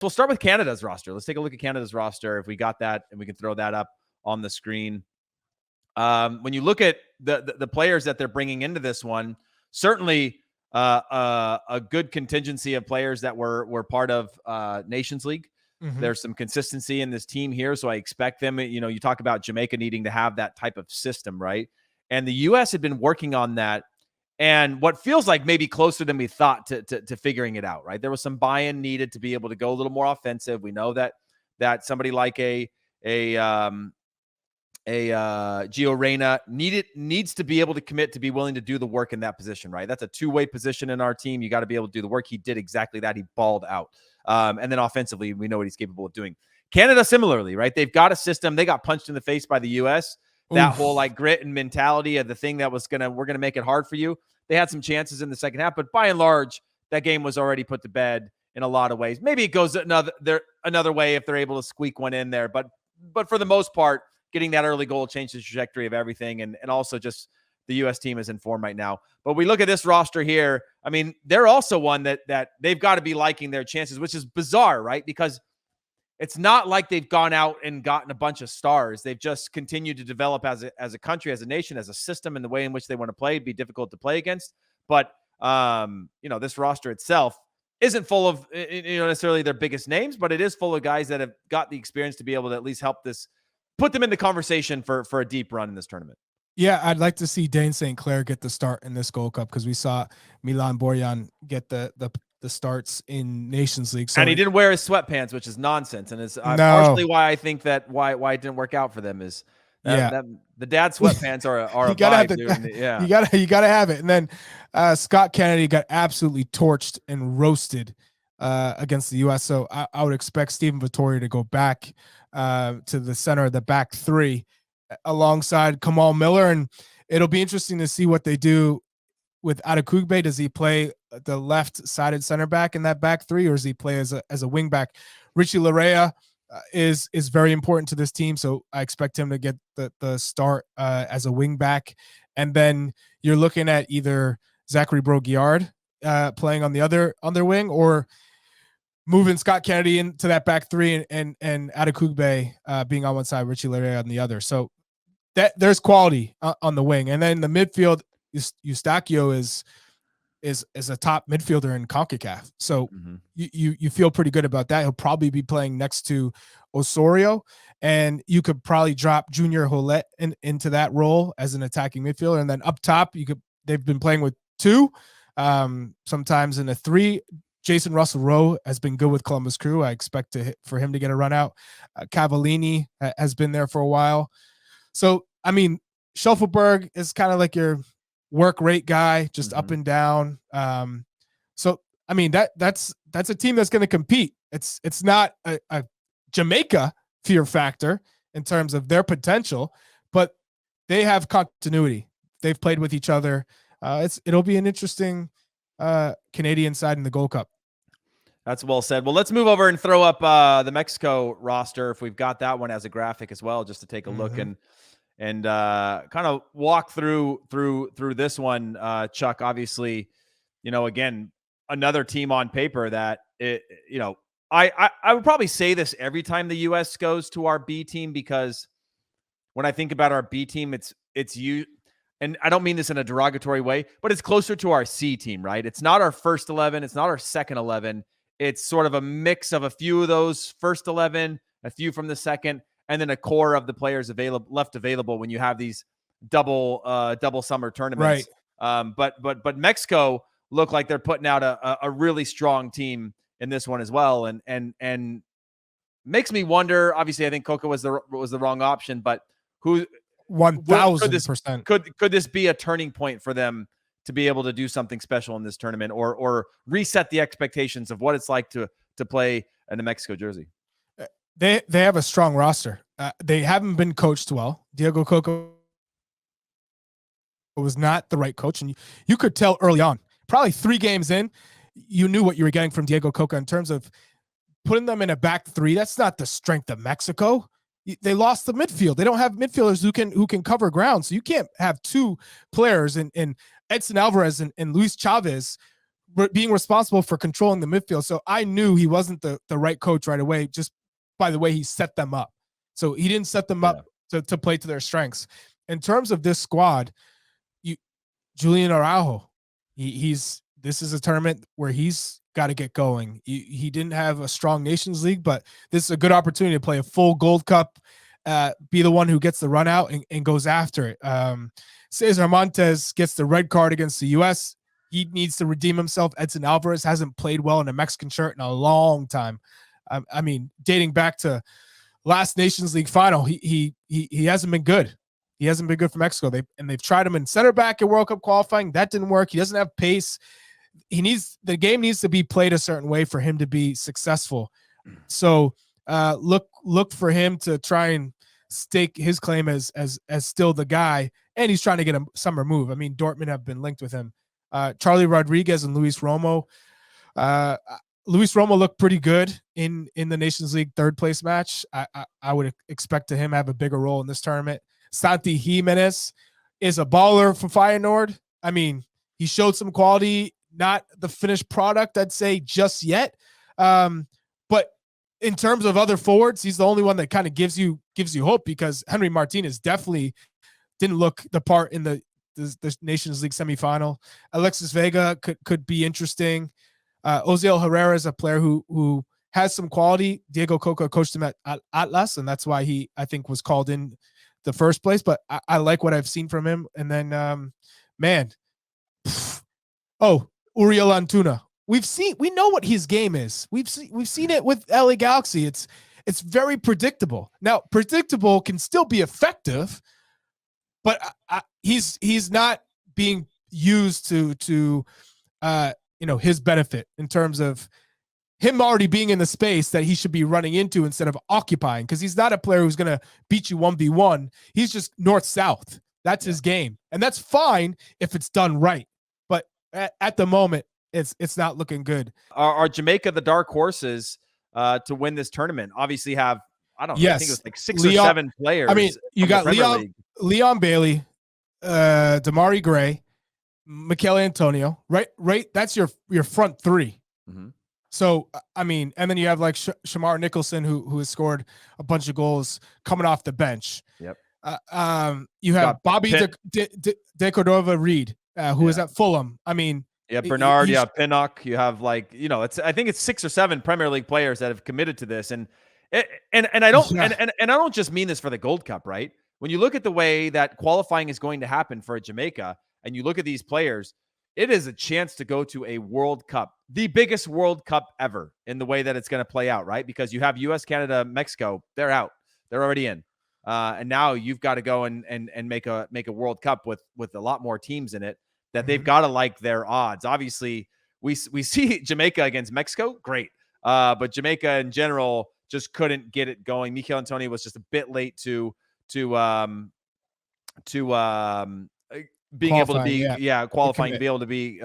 we'll start with Canada's roster. Let's take a look at Canada's roster. If we got that, and we can throw that up on the screen. When you look at the players that they're bringing into this one, certainly a good contingency of players that were part of Nations League. Mm-hmm. There's some consistency in this team here, so I expect them. You talk about Jamaica needing to have that type of system, right? And the U.S. had been working on that, and what feels like maybe closer than we thought to figuring it out, right? There was some buy-in needed to be able to go a little more offensive. We know that somebody like a Gio Reyna needs to be able to commit to be willing to do the work in that position, right? That's a two-way position in our team. You got to be able to do the work. He did exactly that. He balled out. And then offensively, we know what he's capable of doing. Canada, similarly, right? They've got a system. They got punched in the face by the U.S. That whole like grit and mentality of the thing that was we're gonna make it hard for you. They had some chances in the second half, but by and large, that game was already put to bed in a lot of ways. Maybe it goes another way if they're able to squeak one in there, but for the most part, getting that early goal changed the trajectory of everything, and also just the U.S. team is in form right now. But we look at this roster here. I mean, they're also one that they've got to be liking their chances, which is bizarre, right? Because it's not like they've gone out and gotten a bunch of stars. They've just continued to develop as a country, as a nation, as a system, in the way in which they want to play. It'd be difficult to play against. But, this roster itself isn't full of, necessarily their biggest names, but it is full of guys that have got the experience to be able to at least help put them in the conversation for a deep run in this tournament. Yeah, I'd like to see Dane St. Clair get the start in this Gold Cup, because we saw Milan Borjan get the starts in Nations League. So and he didn't wear his sweatpants, which is nonsense, and is partially why I think that why it didn't work out for them is that the dad sweatpants are you gotta have you gotta have it. And then Scott Kennedy got absolutely torched and roasted against the U.S. So I would expect Stephen Vittori to go back to the center of the back three alongside Kamal Miller, and it'll be interesting to see what they do with Adekugbe. Does he play the left-sided center back in that back three, or does he play as a wing back? Richie Larea is very important to this team, so I expect him to get the start as a wing back. And then you're looking at either Zachary Broguillard playing on the other wing, or moving Scott Kennedy into that back three and Adekugbe being on one side, Richie Larea on the other. So that there's quality on the wing. And then the midfield, Eustachio is a top midfielder in CONCACAF. So you feel pretty good about that. He'll probably be playing next to Osorio, and you could probably drop Junior Holet into that role as an attacking midfielder. And then up top, they've been playing with two, sometimes in a three. Jason Russell-Rowe has been good with Columbus Crew. I expect for him to get a run out. Cavallini has been there for a while. So, I mean, Schuffelberg is kind of like your work rate guy, just up and down. So, I mean, that's a team that's going to compete. It's not a Jamaica fear factor in terms of their potential, but they have continuity. They've played with each other. It'll be an interesting Canadian side in the Gold Cup. That's well said. Well, let's move over and throw up the Mexico roster, if we've got that one as a graphic as well, just to take a look and kind of walk through this one. Chuck, obviously, again, another team on paper that I would probably say this every time the U.S. goes to our B team, because when I think about our B team, it's you. And I don't mean this in a derogatory way, but it's closer to our C team, right? It's not our first 11. It's not our second 11. It's sort of a mix of a few of those first 11, a few from the second, and then a core of the players left available when you have these double summer tournaments. Right. But Mexico look like they're putting out a really strong team in this one as well, and makes me wonder. Obviously, I think Coca was the wrong option, but who? 1,000%. Could this be a turning point for them to be able to do something special in this tournament, or reset the expectations of what it's like to play in a Mexico jersey? They have a strong roster. They haven't been coached well. Diego Coca was not the right coach, and you could tell early on. Probably 3 games in, you knew what you were getting from Diego Coca in terms of putting them in a back three. That's not the strength of Mexico. They lost the midfield. They don't have midfielders who can cover ground. So you can't have 2 players in Edson Alvarez and Luis Chavez being responsible for controlling the midfield. So I knew he wasn't the right coach right away, just by the way he set them up. So he didn't set them up to play to their strengths. In terms of this squad, Julian Araujo, this is a tournament where he's got to get going. He didn't have a strong Nations League, but this is a good opportunity to play a full Gold Cup, be the one who gets the run out and goes after it. Cesar Montes gets the red card against the U.S. He needs to redeem himself. Edson Alvarez hasn't played well in a Mexican shirt in a long time. I mean, dating back to last Nations League final, he hasn't been good. He hasn't been good for Mexico. They've tried him in center back in World Cup qualifying. That didn't work. He doesn't have pace. The game needs to be played a certain way for him to be successful. So look for him to try and stake his claim as still the guy. And he's trying to get a summer move. I mean, Dortmund have been linked with him. Charlie Rodriguez and Luis Romo. Luis Romo looked pretty good in the Nations League third place match. I would expect him to have a bigger role in this tournament. Santi Jimenez is a baller for Feyenoord. I mean, he showed some quality, not the finished product, I'd say, just yet. But in terms of other forwards, he's the only one that kind of gives you hope, because Henry Martinez definitely didn't look the part in the Nations League semifinal. Alexis Vega could be interesting. Ozil Herrera is a player who has some quality. Diego Coca coached him at Atlas, and that's why he, I think, was called in the first place. But I like what I've seen from him. And then, Uriel Antuna. We know what his game is. We've seen it with LA Galaxy. It's very predictable. Now, predictable can still be effective, but he's not being used to his benefit in terms of him already being in the space that he should be running into instead of occupying, because he's not a player who's going to beat you 1v1. He's just north-south. That's his game. And that's fine if it's done right. But at the moment, it's not looking good. Are Jamaica the dark horses to win this tournament? Obviously have, I don't know, yes. I think it was like 6 or 7 players. I mean, you got Leon Bailey, Damari Gray, Mikel Antonio, right? That's your front three. Mm-hmm. So, I mean, and then you have like Shamar Nicholson, who has scored a bunch of goals coming off the bench. Yep. You have Bobby De Cordova Reed, who is at Fulham. I mean, Bernard, Pinnock. You have I think it's 6 or 7 Premier League players that have committed to this, and I don't and I don't just mean this for the Gold Cup, right? When you look at the way that qualifying is going to happen for Jamaica, and you look at these players, it is a chance to go to a World Cup, the biggest World Cup ever, in the way that it's going to play out, right? Because you have US, Canada, Mexico, they're out. They're already in. And now you've got to go and make a World Cup with a lot more teams in it that they've got to like their odds. Obviously, we see Jamaica against Mexico, great. But Jamaica in general just couldn't get it going. Mikel Antonio was just a bit late to being able to be qualifying to be able to be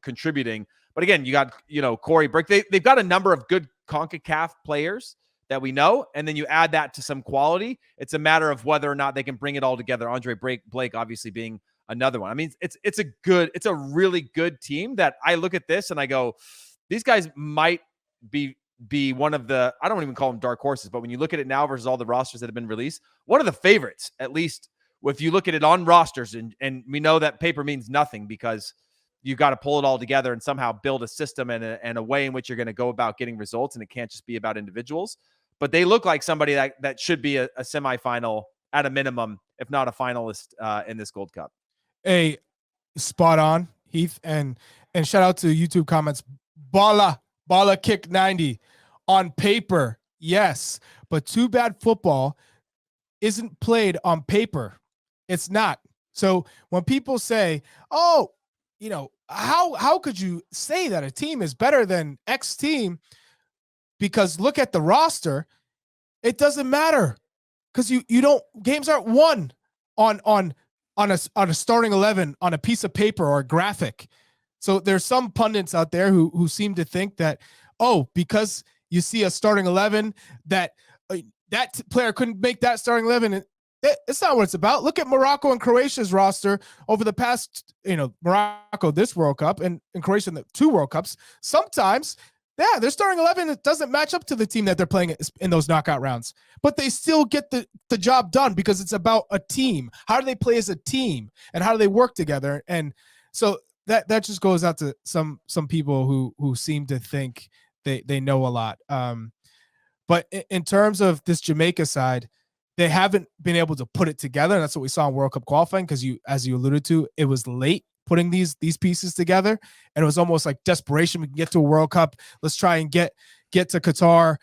contributing. But again, you got Corey Brick. They've got a number of good CONCACAF players that we know, and then you add that to some quality. It's a matter of whether or not they can bring it all together. Andre Blake obviously being another one. I mean, it's a really good team that I look at this and I go, these guys might be one of the, I don't even call them dark horses, but when you look at it now versus all the rosters that have been released, one of the favorites, at least if you look at it on rosters, and we know that paper means nothing because you've got to pull it all together and somehow build a system and a way in which you're going to go about getting results, and it can't just be about individuals. But they look like somebody that should be a semifinal at a minimum, if not a finalist in this Gold Cup. Hey, spot on, Heath, and shout out to YouTube comments. Bala kick 90 on paper, yes, but too bad football isn't played on paper. It's not. So when people say, "Oh, how could you say that a team is better than X team?" Because look at the roster, it doesn't matter, because you don't, games aren't won on a starting 11 on a piece of paper or a graphic. So there's some pundits out there who seem to think that, because you see a starting 11 that player couldn't make that starting 11. It's not what it's about. Look at Morocco and Croatia's roster over the past, Morocco this World Cup and Croatia in the 2 World Cups. Sometimes, their starting 11 it doesn't match up to the team that they're playing in those knockout rounds, but they still get the job done because it's about a team. How do they play as a team, and how do they work together? And so that just goes out to some people who seem to think they know a lot. But in terms of this Jamaica side, they haven't been able to put it together. And that's what we saw in World Cup qualifying, because as you alluded to, it was late putting these pieces together. And it was almost like desperation. We can get to a World Cup. Let's try and get to Qatar.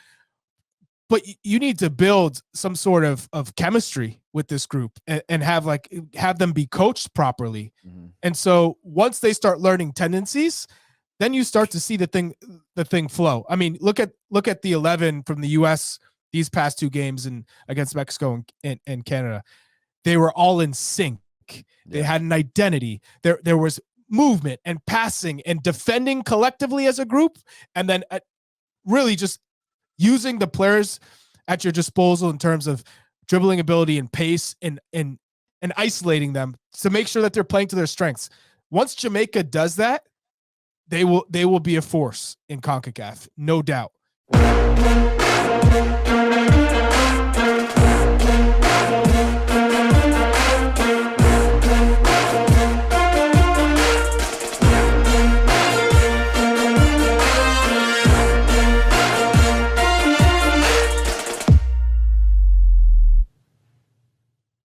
But you need to build some sort of chemistry with this group and have them be coached properly. Mm-hmm. And so once they start learning tendencies, then you start to see the thing flow. I mean, look at the 11 from the U.S. these past 2 games against Mexico and Canada. They were all in sync. Yeah. They had an identity. There was movement and passing and defending collectively as a group, and then really just using the players at your disposal in terms of dribbling ability and pace and isolating them to make sure that they're playing to their strengths. Once Jamaica does that, they will be a force in CONCACAF, no doubt.